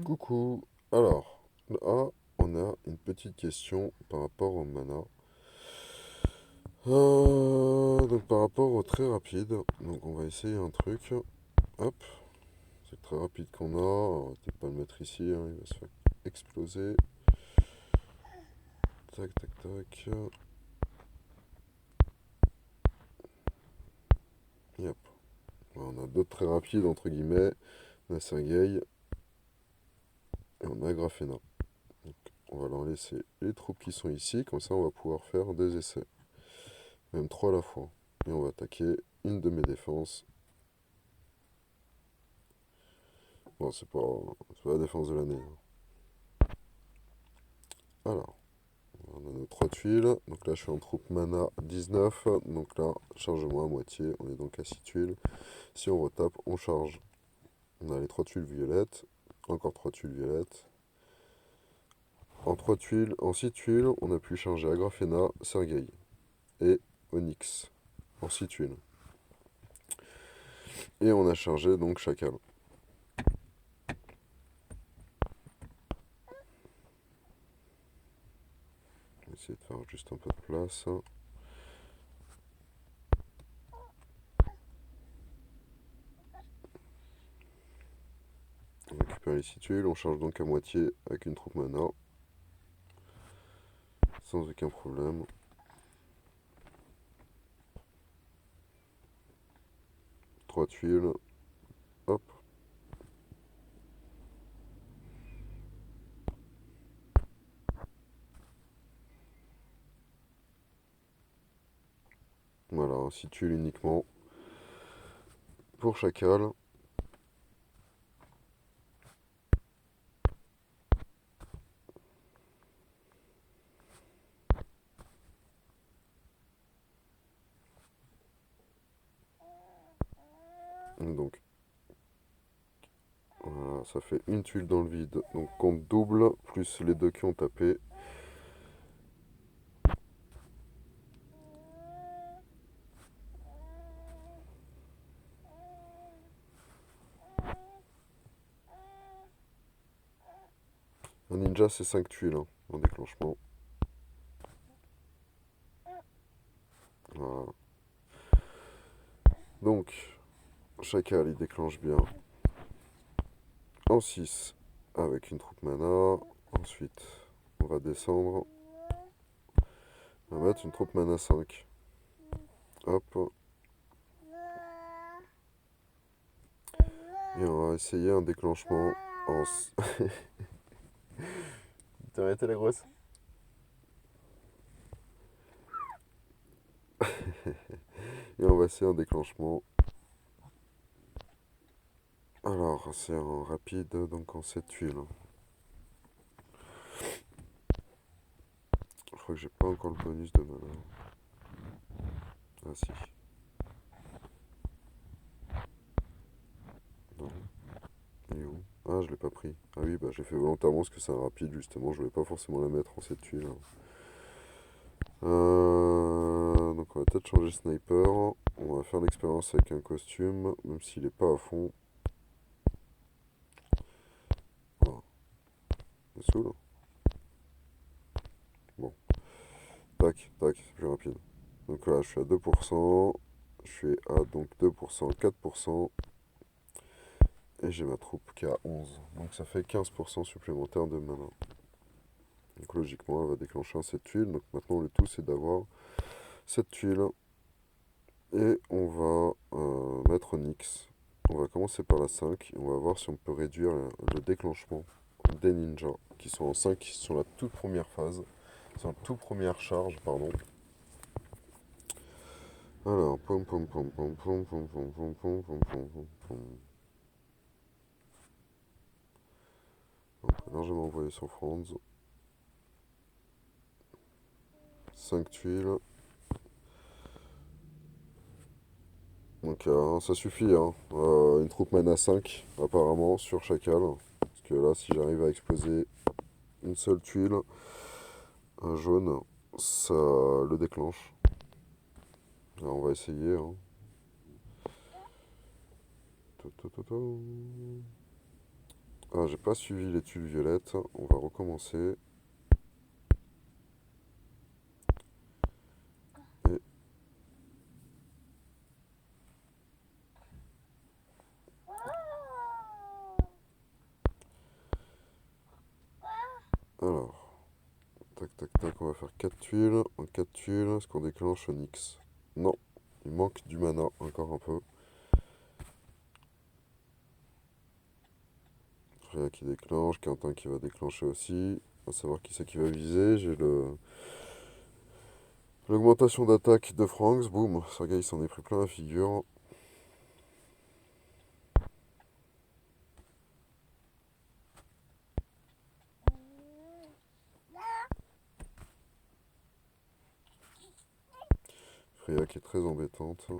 Coucou. Alors, là, on a une petite question par rapport au mana. Donc par rapport au très rapide, donc on va essayer un truc. Hop, c'est le très rapide qu'on a. On va peut-être pas le mettre ici, hein, il va se faire exploser. Tac, tac, tac. Yep. On a d'autres très rapides, entre guillemets. On a Sergei et on a Grafena. Donc, on va leur laisser les troupes qui sont ici, comme ça on va pouvoir faire des essais. Même trois à la fois. Et on va attaquer une de mes défenses. Bon, c'est pas la défense de l'année, hein. Alors, on a nos trois tuiles. Donc là, je suis en troupe mana 19. Donc là, chargement à moitié. On est donc à 6 tuiles. Si on retape, on charge. On a les trois tuiles violettes. Encore trois tuiles violettes. En 3 tuiles, en 6 tuiles, on a pu charger Agrafena, Sergei et Onyx. En 6 tuiles. Et on a chargé donc Chacal. On va essayer de faire juste un peu de place. On récupère les 6 tuiles. On charge donc à moitié avec une troupe mana. Sans aucun problème. 3 tuiles. Hop. Voilà, un 6 tuiles uniquement pour Chacal. Donc voilà, ça fait une tuile dans le vide. Donc compte double, plus les deux qui ont tapé. Un ninja, c'est 5 tuiles, hein, en déclenchement. Voilà. Donc, Chacal, il déclenche bien en 6 avec une troupe mana. Ensuite, on va descendre. On va mettre une troupe mana 5. Hop. Et on va essayer un déclenchement en... T'as arrêté la grosse. Et on va essayer un déclenchement. Alors, c'est un rapide, donc en 7 tuiles. Je crois que j'ai pas encore le bonus de mana. Ah si. Non. Il est où? Ah, je l'ai pas pris. Ah oui, bah j'ai fait volontairement parce que c'est un rapide, justement. Je voulais pas forcément la mettre en cette tuile, hein. Donc on va peut-être changer sniper. On va faire l'expérience avec un costume, même s'il est pas à fond. Voilà. Il est saoul. Bon. Tac, tac, c'est plus rapide. Donc là, je suis à 2%. Je suis à donc 2%, 4%. Et j'ai ma troupe qui est à 11. Donc ça fait 15% supplémentaire de mana. Donc logiquement, elle va déclencher un 7 tuiles. Donc maintenant, le tout, c'est d'avoir cette tuile. Et on va mettre Onyx. On va commencer par la 5. Et on va voir si on peut réduire le déclenchement des ninjas qui sont en 5 sur la toute première phase. Sur la toute première charge, pardon. Alors, pom pom pom pom pom pom pom pom pom pom pom pom pom. On peut largement envoyer sur Franz. 5 tuiles. Donc ça suffit, hein. Une troupe mana 5 apparemment sur Chacal. Parce que là, si j'arrive à exploser une seule tuile, un jaune, ça le déclenche. Alors, on va essayer, hein. Ta, ta, ta, ta. Ah, j'ai pas suivi les tuiles violettes. On va recommencer. Et alors, tac tac tac, on va faire 4 tuiles. En 4 tuiles, est-ce qu'on déclenche Onyx? Non, il manque du mana, encore un peu. Freya qui déclenche, Quentin qui va déclencher aussi. On va savoir qui c'est qui va viser. J'ai l'augmentation d'attaque de Franks. Boum, ce gars il s'en est pris plein la figure. Freya qui est très embêtante.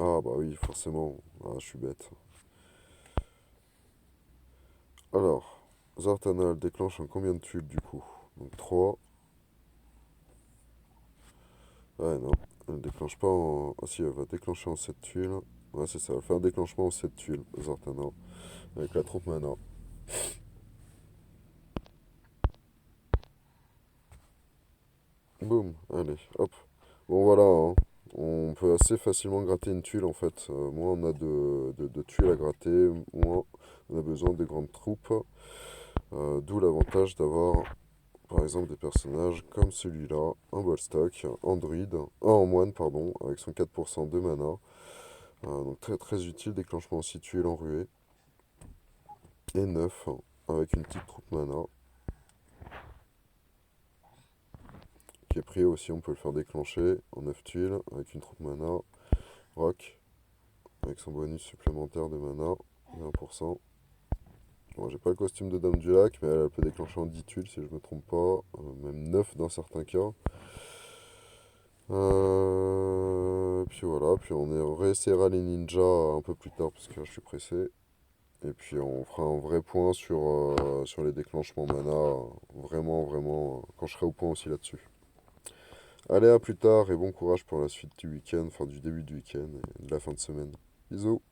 Ah bah oui, forcément. Ah, je suis bête. Alors, Zartana, elle déclenche en combien de tuiles du coup? Donc 3. Ouais, non. Elle déclenche pas en. Ah si, elle va déclencher en 7 tuiles. Ouais, c'est ça. Elle fait un déclenchement en 7 tuiles, Zartana. Avec la troupe mana. Boum, allez, hop. Bon voilà, hein. On peut assez facilement gratter une tuile en fait. Moins on a de tuiles à gratter, moins on a besoin de grandes troupes. D'où l'avantage d'avoir par exemple des personnages comme celui-là, un Bolstock, un druide, un en moine pardon, avec son 4% de mana. Donc très très utile, déclenchement aussi tuile enruée. Et 9 avec une petite troupe mana qui est pris aussi, on peut le faire déclencher en 9 tuiles avec une troupe mana. Rock avec son bonus supplémentaire de mana, 20%. Bon, j'ai pas le costume de Dame du Lac, mais elle peut déclencher en 10 tuiles si je me trompe pas, même 9 dans certains cas. Puis voilà, puis on réessayera les ninjas un peu plus tard parce que là je suis pressé. Et puis on fera un vrai point sur les déclenchements mana, vraiment, vraiment, quand je serai au point aussi là-dessus. Allez, à plus tard et bon courage pour la suite du week-end, enfin du début du week-end et de la fin de semaine. Bisous.